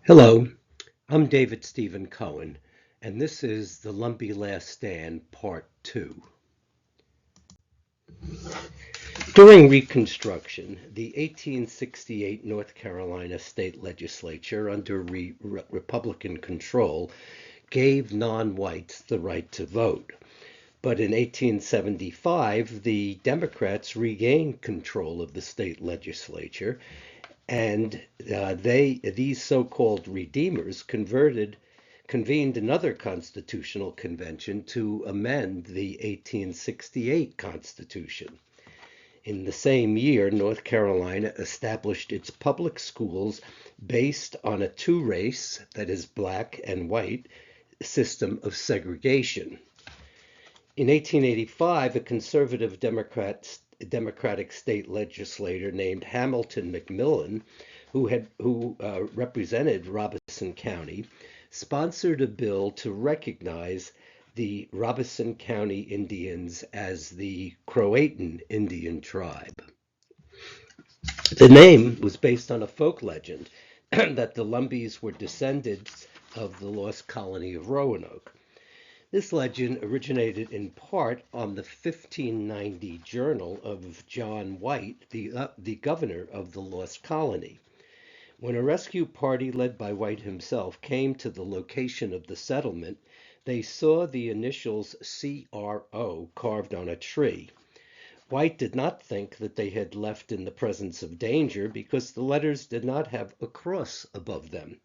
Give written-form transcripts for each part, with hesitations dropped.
Hello, I'm David Stephen Cohen, and this is The Lumbee Last Stand, Part 2. During Reconstruction, the 1868 North Carolina state legislature, under Republican control, gave non-whites the right to vote. But in 1875, the Democrats regained control of the state legislature, and these so-called redeemers convened another constitutional convention to amend the 1868 Constitution. In the same year, North Carolina established its public schools based on a two-race, that is, black and white, system of segregation. In 1885, a conservative Democratic state legislator named Hamilton McMillan, who represented Robeson County, sponsored a bill to recognize the Robeson County Indians as the Croatoan Indian tribe. The name was based on a folk legend that the Lumbees were descendants of the Lost Colony of Roanoke. This legend originated in part on the 1590 journal of John White, the governor of the Lost Colony. When a rescue party led by White himself came to the location of the settlement, they saw the initials CRO carved on a tree. White did not think that they had left in the presence of danger because the letters did not have a cross above them.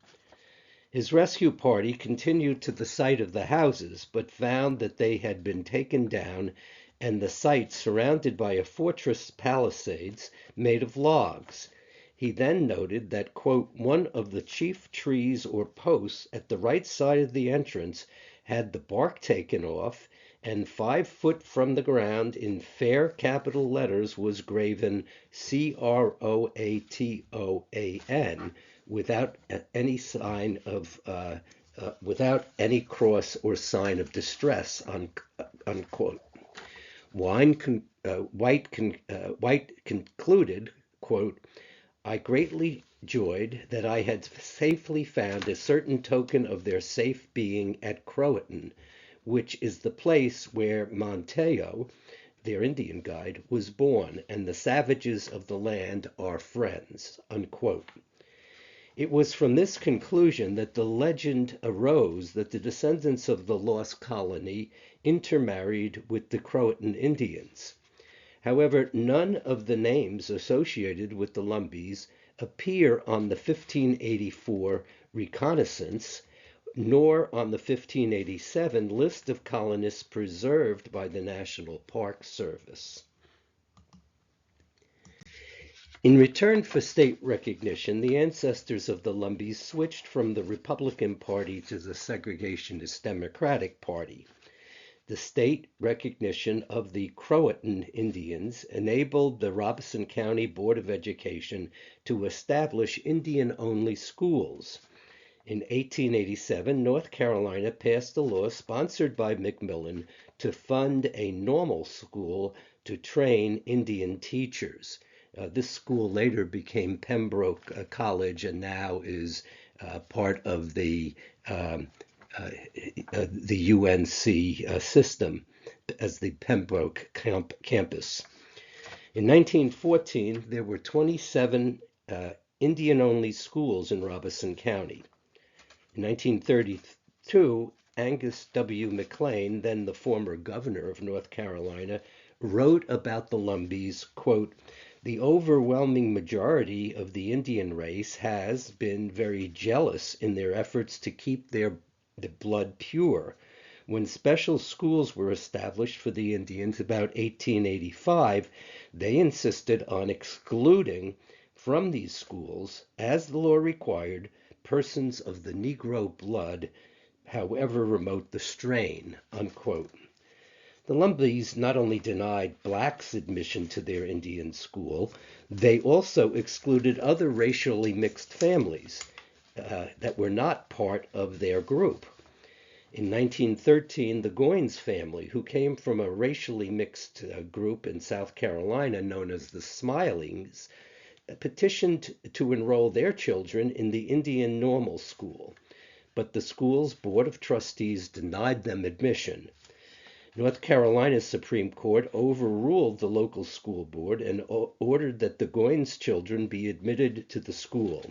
His rescue party continued to the site of the houses, but found that they had been taken down and the site surrounded by a fortress palisades made of logs. He then noted that, quote, one of the chief trees or posts at the right side of the entrance had the bark taken off, and 5 foot from the ground in fair capital letters was graven Croatoan, without any sign of without any cross or sign of distress, unquote. White concluded, quote, I greatly joyed that I had safely found a certain token of their safe being at Croatoan, which is the place where Montejo, their Indian guide, was born, and the savages of the land are friends, unquote. It was from this conclusion that the legend arose that the descendants of the Lost Colony intermarried with the Croatoan Indians. However, none of the names associated with the Lumbees appear on the 1584 reconnaissance, nor on the 1587 list of colonists preserved by the National Park Service. In return for state recognition, the ancestors of the Lumbees switched from the Republican Party to the segregationist Democratic Party. The state recognition of the Croatoan Indians enabled the Robeson County Board of Education to establish Indian-only schools. In 1887, North Carolina passed a law sponsored by McMillan to fund a normal school to train Indian teachers. This school later became Pembroke College and now is part of the UNC system as the Pembroke campus. In 1914, there were 27 Indian-only schools in Robeson County. In 1932, Angus W. McLean, then the former governor of North Carolina, wrote about the Lumbees, quote, the overwhelming majority of the Indian race has been very jealous in their efforts to keep the blood pure. When special schools were established for the Indians about 1885, they insisted on excluding from these schools, as the law required, persons of the Negro blood, however remote the strain, unquote. The Lumbees not only denied blacks admission to their Indian school, they also excluded other racially mixed families that were not part of their group. In 1913, the Goins family, who came from a racially mixed group in South Carolina known as the Smilings, petitioned to enroll their children in the Indian Normal School, but the school's Board of Trustees denied them admission. North Carolina's Supreme Court overruled the local school board and ordered that the Goins children be admitted to the school.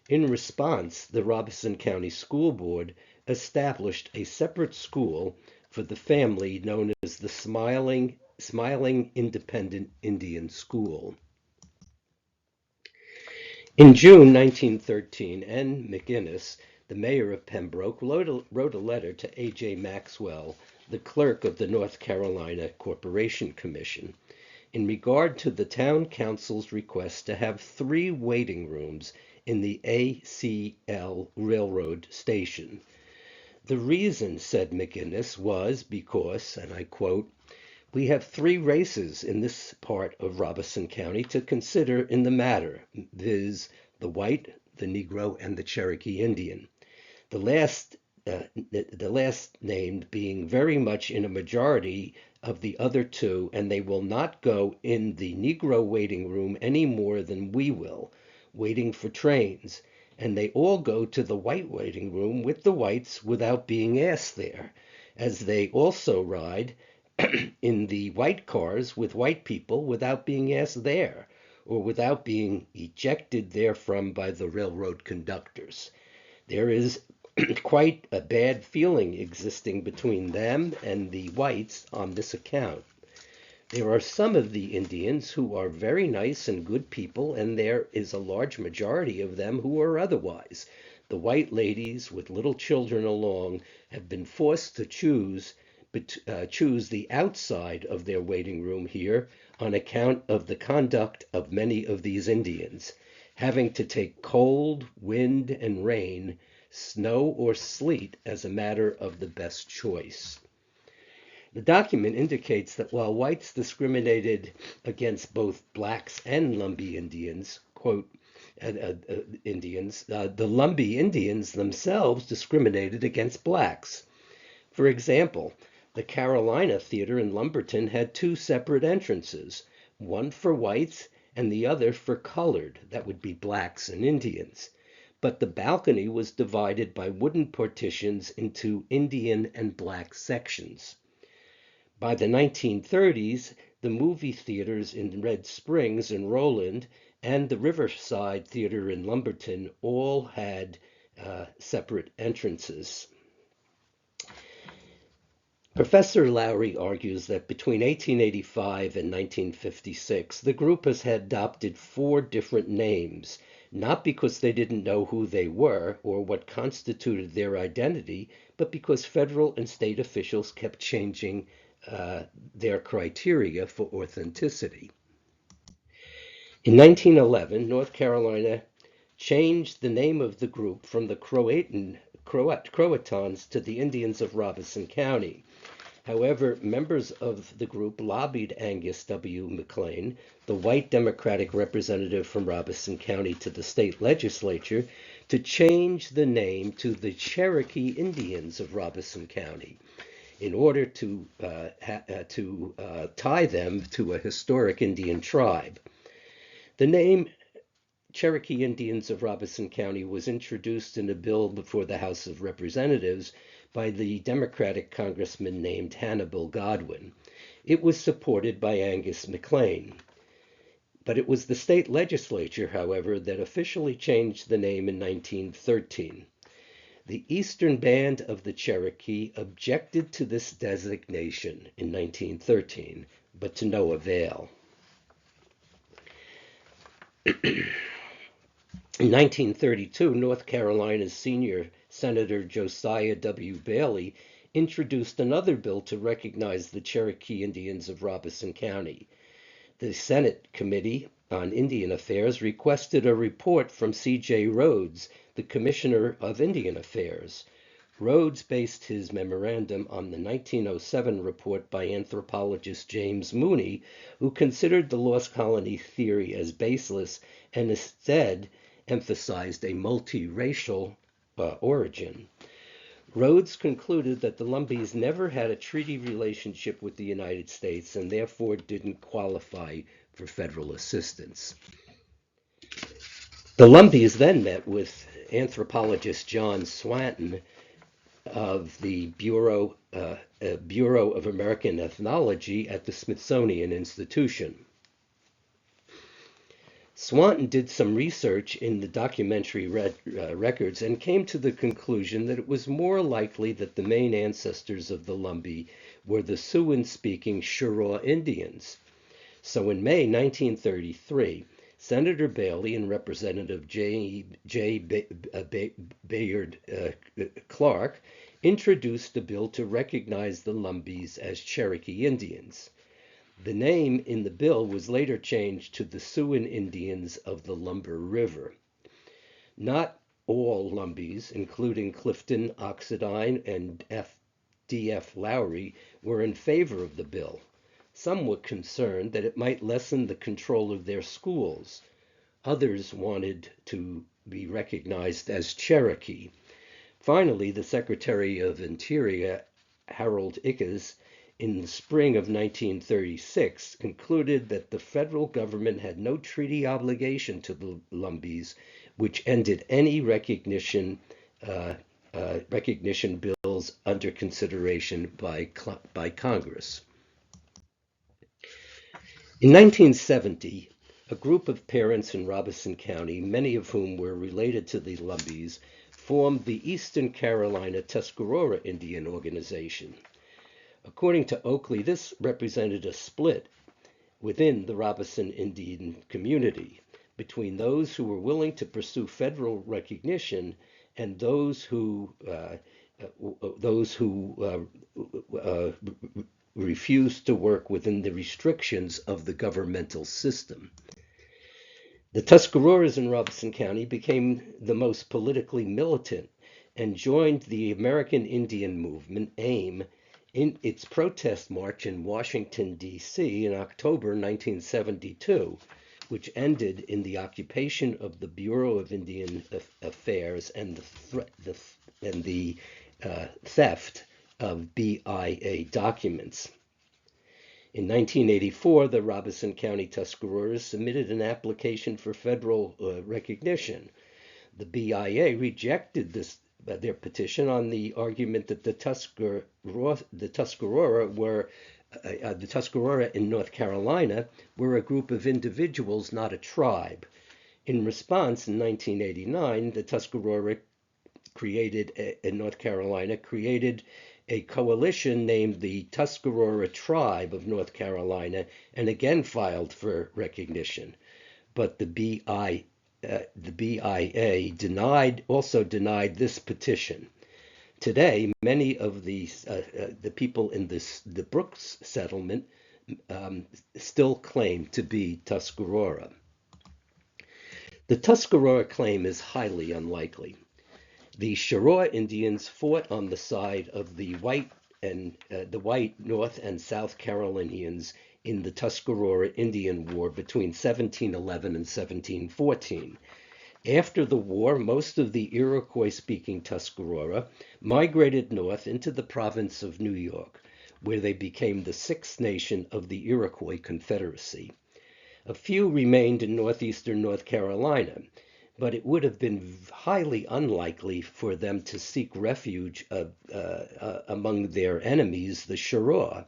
In response, the Robeson County School Board established a separate school for the family known as the Smiling Independent Indian School. In June 1913, N. McInnes, the mayor of Pembroke, wrote a letter to A.J. Maxwell, the clerk of the North Carolina Corporation Commission, in regard to the town council's request to have 3 waiting rooms in the ACL Railroad station. The reason, said McInnes, was because, and I quote, "We have 3 races in this part of Robeson County to consider in the matter, viz., the white, the Negro, and the Cherokee Indian. The last named being very much in a majority of the other 2, and they will not go in the Negro waiting room any more than we will, waiting for trains, and they all go to the white waiting room with the whites without being asked there, as they also ride in the white cars with white people without being asked there, or without being ejected therefrom by the railroad conductors. There is quite a bad feeling existing between them and the whites on this account. There are some of the Indians who are very nice and good people, and there is a large majority of them who are otherwise. The white ladies with little children along have been forced to choose the outside of their waiting room here on account of the conduct of many of these Indians, having to take cold, wind, and rain, snow or sleet as a matter of the best choice." The document indicates that while whites discriminated against both blacks and Lumbee Indians, the Lumbee Indians themselves discriminated against blacks. For example, the Carolina Theater in Lumberton had 2 separate entrances, one for whites and the other for colored, that would be blacks and Indians. But the balcony was divided by wooden partitions into Indian and black sections. By the 1930s, the movie theaters in Red Springs and Roland and the Riverside Theater in Lumberton all had separate entrances. Professor Lowery argues that between 1885 and 1956, the group has adopted 4 different names, not because they didn't know who they were or what constituted their identity, but because federal and state officials kept changing their criteria for authenticity. In 1911, North Carolina changed the name of the group from the Croatans to the Indians of Robeson County. However, members of the group lobbied Angus W. McLean, the white Democratic representative from Robeson County, to the state legislature to change the name to the Cherokee Indians of Robeson County, in order to tie them to a historic Indian tribe. The name Cherokee Indians of Robeson County was introduced in a bill before the House of Representatives by the Democratic congressman named Hannibal Godwin. It was supported by Angus McLean. But it was the state legislature, however, that officially changed the name in 1913. The Eastern Band of the Cherokee objected to this designation in 1913, but to no avail. In 1932, North Carolina's senior Senator Josiah W. Bailey introduced another bill to recognize the Cherokee Indians of Robeson County. The Senate Committee on Indian Affairs requested a report from C.J. Rhodes, the Commissioner of Indian Affairs. Rhodes based his memorandum on the 1907 report by anthropologist James Mooney, who considered the Lost Colony theory as baseless and instead emphasized a multiracial origin. Rhodes concluded that the Lumbees never had a treaty relationship with the United States and therefore didn't qualify for federal assistance. The Lumbees then met with anthropologist John Swanton of the Bureau of American Ethnology at the Smithsonian Institution. Swanton did some research in the documentary records and came to the conclusion that it was more likely that the main ancestors of the Lumbee were the Siouan-speaking Cherokee Indians. So in May 1933, Senator Bailey and Representative J. Bayard Clark introduced a bill to recognize the Lumbees as Cherokee Indians. The name in the bill was later changed to the Siouan Indians of the Lumber River. Not all Lumbees, including Clifton Oxendine and D.F. Lowery, were in favor of the bill. Some were concerned that it might lessen the control of their schools. Others wanted to be recognized as Cherokee. Finally, the Secretary of Interior, Harold Ickes, in the spring of 1936, concluded that the federal government had no treaty obligation to the Lumbees, which ended any recognition bills under consideration by Congress. In 1970, a group of parents in Robeson County, many of whom were related to the Lumbees, formed the Eastern Carolina Tuscarora Indian Organization. According to Oakley, this represented a split within the Robeson Indian community between those who were willing to pursue federal recognition and those who refused to work within the restrictions of the governmental system. The Tuscaroras in Robeson County became the most politically militant and joined the American Indian Movement, AIM, in its protest march in Washington, D.C. in October 1972, which ended in the occupation of the Bureau of Indian Affairs and the theft of BIA documents. In 1984, the Robeson County Tuscaroras submitted an application for federal recognition. The BIA rejected their petition on the argument that the Tuscarora in North Carolina were a group of individuals, not a tribe. In response, in 1989, the Tuscarora in North Carolina created a coalition named the Tuscarora Tribe of North Carolina and again filed for recognition. But the BIA also denied this petition. Today, many of the people in the Brooks settlement still claim to be Tuscarora. The Tuscarora claim is highly unlikely. The Cheraw Indians fought on the side of the white North and South Carolinians in the Tuscarora Indian War between 1711 and 1714. After the war, most of the Iroquois-speaking Tuscarora migrated north into the province of New York, where they became the sixth nation of the Iroquois Confederacy. A few remained in northeastern North Carolina, but it would have been highly unlikely for them to seek refuge among their enemies, the Cheraw.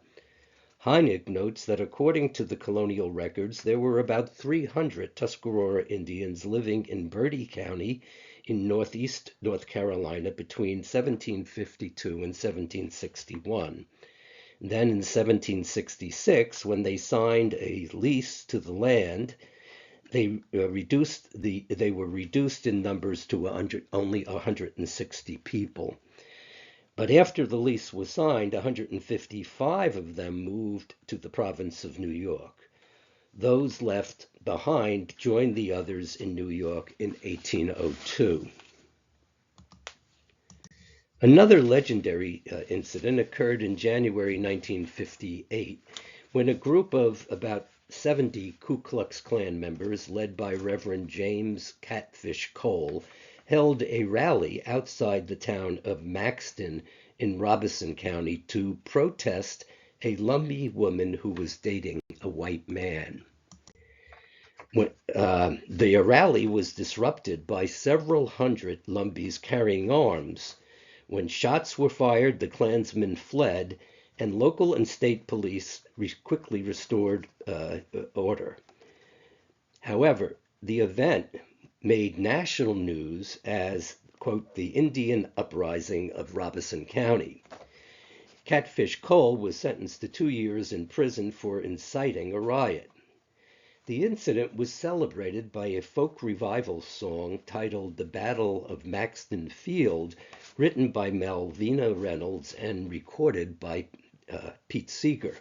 Heinig notes that according to the colonial records, there were about 300 Tuscarora Indians living in Bertie County in northeast North Carolina between 1752 and 1761. Then in 1766, when they signed a lease to the land, they were reduced in numbers to only 160 people. But after the lease was signed, 155 of them moved to the province of New York. Those left behind joined the others in New York in 1802. Another legendary incident occurred in January 1958, when a group of about 70 Ku Klux Klan members, led by Reverend James Catfish Cole, held a rally outside the town of Maxton in Robeson County to protest a Lumbee woman who was dating a white man. The rally was disrupted by several hundred Lumbees carrying arms. When shots were fired, the Klansmen fled, and local and state police quickly restored order. However, the event made national news as, quote, the Indian uprising of Robeson County. Catfish Cole was sentenced to 2 years in prison for inciting a riot. The incident was celebrated by a folk revival song titled The Battle of Maxton Field, written by Malvina Reynolds and recorded by Pete Seeger.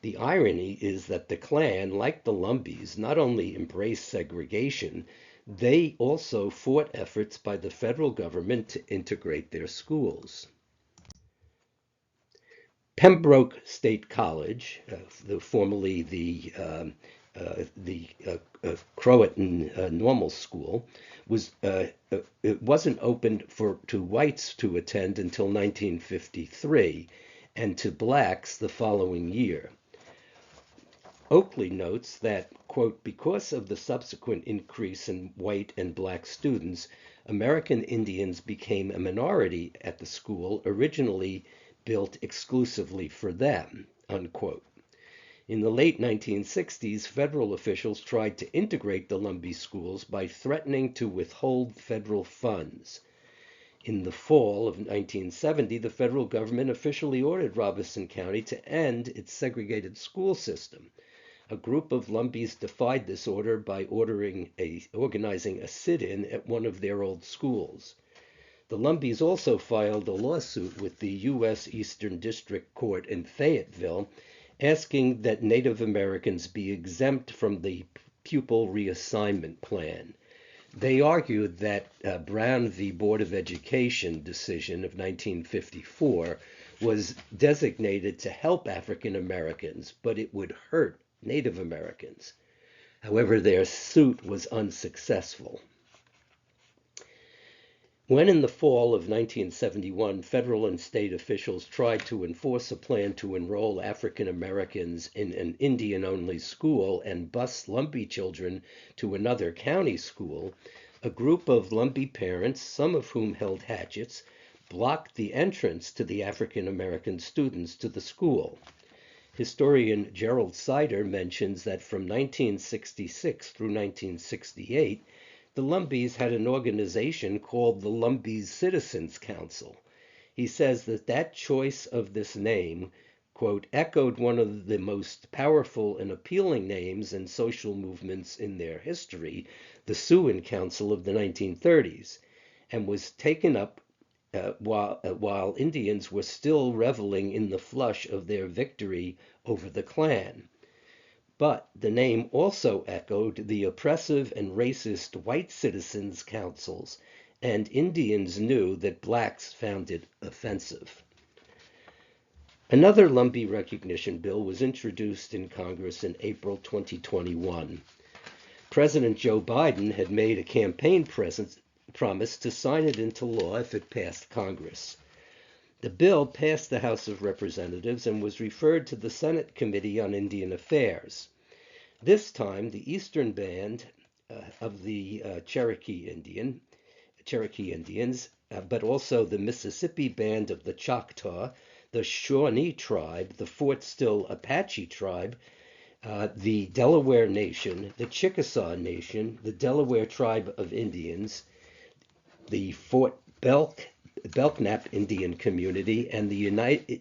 The irony is that the Klan, like the Lumbees, not only embraced segregation, they also fought efforts by the federal government to integrate their schools. Pembroke State College, formerly the Croatoan Normal School, it wasn't opened to whites to attend until 1953, and to blacks the following year. Oakley notes that, quote, because of the subsequent increase in white and black students, American Indians became a minority at the school originally built exclusively for them, unquote. In the late 1960s, federal officials tried to integrate the Lumbee schools by threatening to withhold federal funds. In the fall of 1970, the federal government officially ordered Robeson County to end its segregated school system. A group of Lumbees defied this order by organizing a sit-in at one of their old schools. The Lumbees also filed a lawsuit with the U.S. Eastern District Court in Fayetteville, asking that Native Americans be exempt from the pupil reassignment plan. They argued that Brown v. Board of Education decision of 1954 was designated to help African Americans, but it would hurt Native Americans. However, their suit was unsuccessful. When in the fall of 1971, federal and state officials tried to enforce a plan to enroll African Americans in an Indian-only school and bus Lumbee children to another county school, a group of Lumbee parents, some of whom held hatchets, blocked the entrance to the African American students to the school. Historian Gerald Sider mentions that from 1966 through 1968, the Lumbees had an organization called the Lumbees Citizens Council. He says that choice of this name, quote, echoed one of the most powerful and appealing names in social movements in their history, the Siouan Council of the 1930s, and was taken up while Indians were still reveling in the flush of their victory over the Klan. But the name also echoed the oppressive and racist white citizens' councils, and Indians knew that blacks found it offensive. Another Lumbee recognition bill was introduced in Congress in April 2021. President Joe Biden had made a campaign promise to sign it into law if it passed Congress. The bill passed the House of Representatives and was referred to the Senate Committee on Indian Affairs. This time, the Eastern Band of the Cherokee Indians, but also the Mississippi Band of the Choctaw, the Shawnee Tribe, the Fort Still Apache Tribe, the Delaware Nation, the Chickasaw Nation, the Delaware Tribe of Indians, the Fort Belknap Indian Community, and the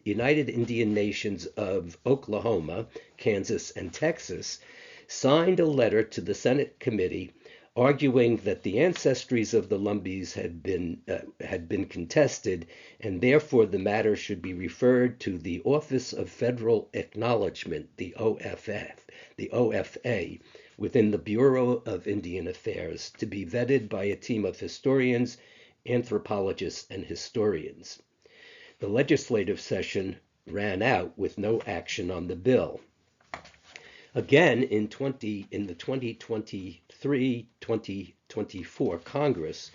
United Indian Nations of Oklahoma, Kansas, and Texas signed a letter to the Senate committee arguing that the ancestries of the Lumbees had been contested, and therefore the matter should be referred to the Office of Federal Acknowledgement, the OFA, within the Bureau of Indian Affairs, to be vetted by a team of historians, anthropologists, and historians. The legislative session ran out with no action on the bill. Again, in the 2023-2024 Congress,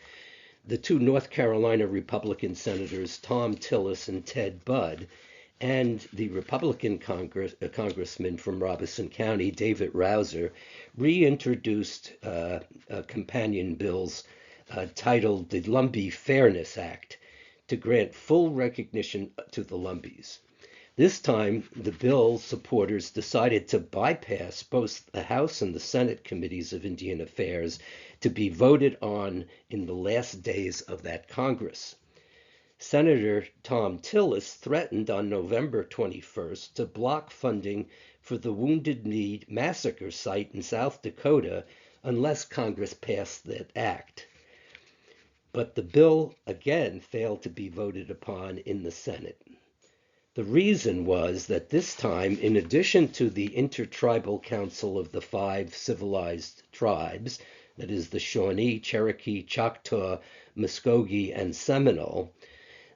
the two North Carolina Republican senators, Tom Tillis and Ted Budd, And the Republican congressman from Robeson County, David Rouser, reintroduced companion bills titled the Lumbee Fairness Act to grant full recognition to the Lumbees. This time, the bill supporters decided to bypass both the House and the Senate committees of Indian Affairs to be voted on in the last days of that Congress. Senator Tom Tillis threatened on November 21st to block funding for the Wounded Knee massacre site in South Dakota unless Congress passed that act. But the bill again failed to be voted upon in the Senate. The reason was that this time, in addition to the Intertribal Council of the 5 civilized tribes, that is the Shawnee, Cherokee, Choctaw, Muskogee, and Seminole,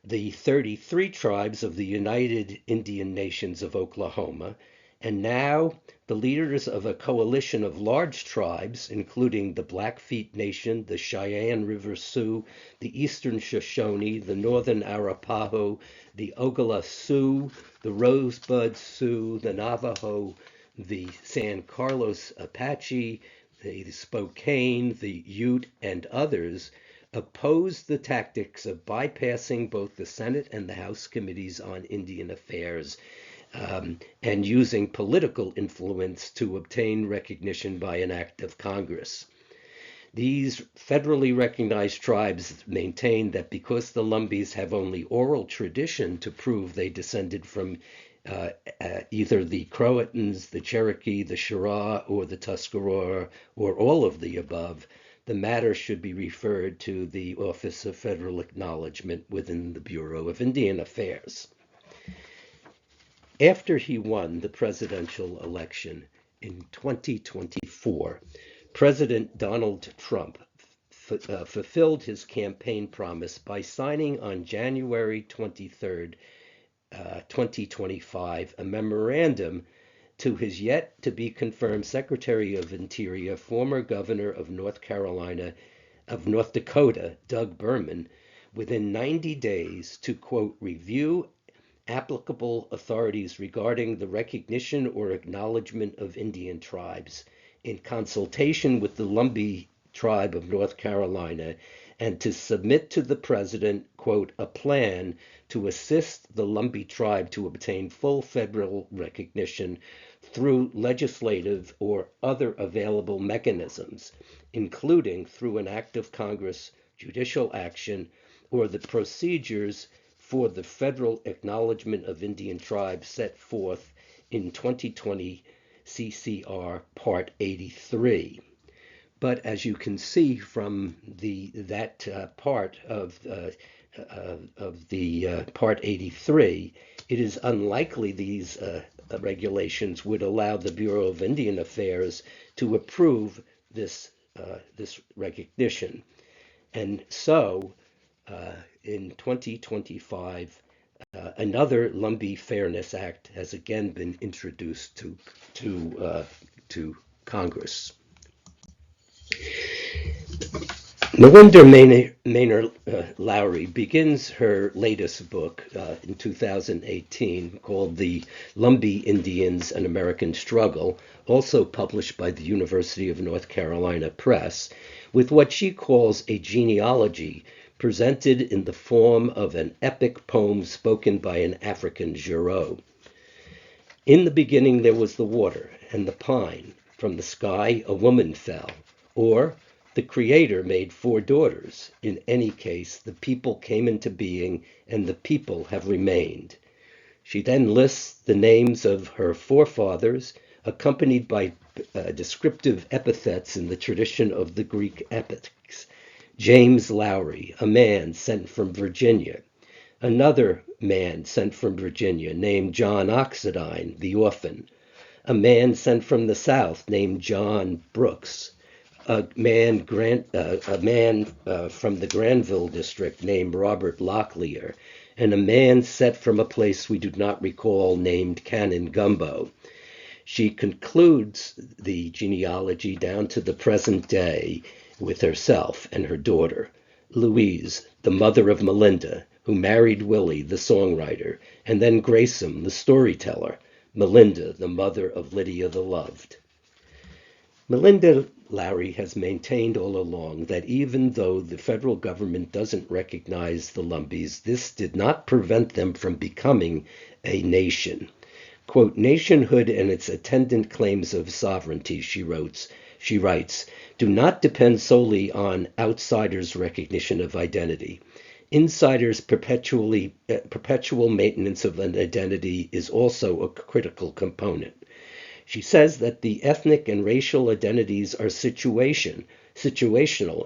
the 33 tribes of the United Indian Nations of Oklahoma, and now the leaders of a coalition of large tribes, including the Blackfeet Nation, the Cheyenne River Sioux, the Eastern Shoshone, the Northern Arapaho, the Oglala Sioux, the Rosebud Sioux, the Navajo, the San Carlos Apache, the Spokane, the Ute, and others, opposed the tactics of bypassing both the Senate and the House committees on Indian Affairs and using political influence to obtain recognition by an act of Congress. These federally recognized tribes maintain that because the Lumbees have only oral tradition to prove they descended from either the Croatans, the Cherokee, the Cheraw, or the Tuscarora, or all of the above, the matter should be referred to the Office of Federal Acknowledgement within the Bureau of Indian Affairs. After he won the presidential election in 2024, President Donald Trump fulfilled his campaign promise by signing on January 23rd, 2025, a memorandum to his yet-to-be-confirmed Secretary of Interior, former Governor of North Dakota, Doug Berman, within 90 days to, quote, review applicable authorities regarding the recognition or acknowledgement of Indian tribes in consultation with the Lumbee tribe of North Carolina, and to submit to the president, quote, a plan to assist the Lumbee tribe to obtain full federal recognition through legislative or other available mechanisms, including through an act of Congress, judicial action, or the procedures for the federal acknowledgement of Indian tribes set forth in 2020 CCR Part 83. But as you can see from that part of the Part 83, it is unlikely these regulations would allow the Bureau of Indian Affairs to approve this recognition. And so, in 2025, another Lumbee Fairness Act has again been introduced to Congress. Malinda Lowery begins her latest book in 2018 called The Lumbee Indians, An American Struggle, also published by the University of North Carolina Press, with what she calls a genealogy presented in the form of an epic poem spoken by an African Cheraw. In the beginning there was the water and the pine. From the sky a woman fell. Or the Creator made 4 daughters. In any case, the people came into being, and the people have remained. She then lists the names of her forefathers, accompanied by descriptive epithets in the tradition of the Greek epics. James Lowery, a man sent from Virginia. Another man sent from Virginia named John Oxidine, the orphan. A man sent from the South named John Brooks. A man from the Granville district named Robert Locklear, and a man set from a place we do not recall named Cannon Gumbo. She concludes the genealogy down to the present day with herself and her daughter, Louise, the mother of Malinda, who married Willie, the songwriter, and then Grayson, the storyteller, Malinda, the mother of Lydia the Loved. Malinda Lowery has maintained all along that even though the federal government doesn't recognize the Lumbees, this did not prevent them from becoming a nation. Quote, nationhood and its attendant claims of sovereignty, she writes, do not depend solely on outsiders' recognition of identity. Insiders' perpetual maintenance of an identity is also a critical component. She says that the ethnic and racial identities are situational,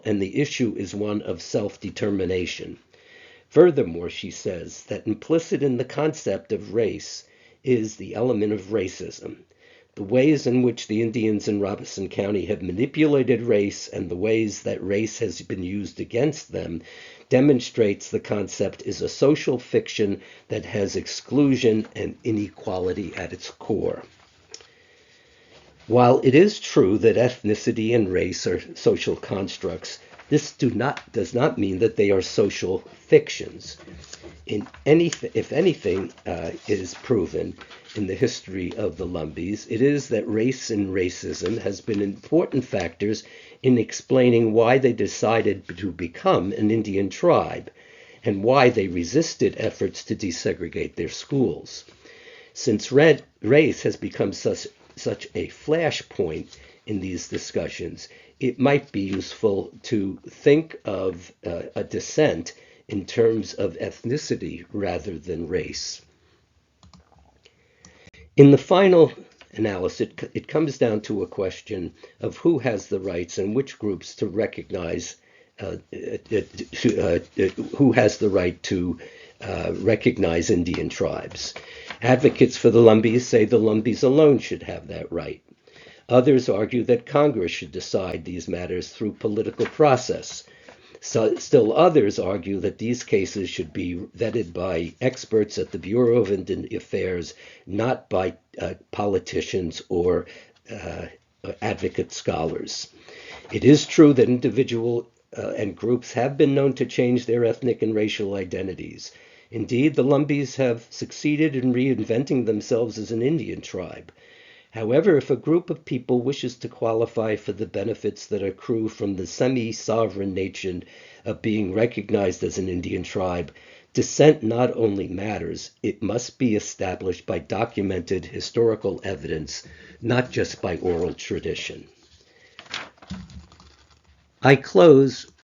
and the issue is one of self-determination. Furthermore, she says that implicit in the concept of race is the element of racism. The ways in which the Indians in Robeson County have manipulated race and the ways that race has been used against them demonstrates the concept is a social fiction that has exclusion and inequality at its core. While it is true that ethnicity and race are social constructs, this does not mean that they are social fictions. If anything is proven in the history of the Lumbees, it is that race and racism has been important factors in explaining why they decided to become an Indian tribe and why they resisted efforts to desegregate their schools. Since race has become such a flashpoint in these discussions, it might be useful to think of a descent in terms of ethnicity rather than race. In the final analysis, it comes down to a question of who has the rights and which groups to recognize, who has the right to recognize Indian tribes. Advocates for the Lumbees say the Lumbees alone should have that right. Others argue that Congress should decide these matters through political process. Still others argue that these cases should be vetted by experts at the Bureau of Indian Affairs, not by politicians or advocate scholars. It is true that individuals and groups have been known to change their ethnic and racial identities. Indeed, the Lumbees have succeeded in reinventing themselves as an Indian tribe. However, if a group of people wishes to qualify for the benefits that accrue from the semi-sovereign nature of being recognized as an Indian tribe, descent not only matters, it must be established by documented historical evidence, not just by oral tradition. I close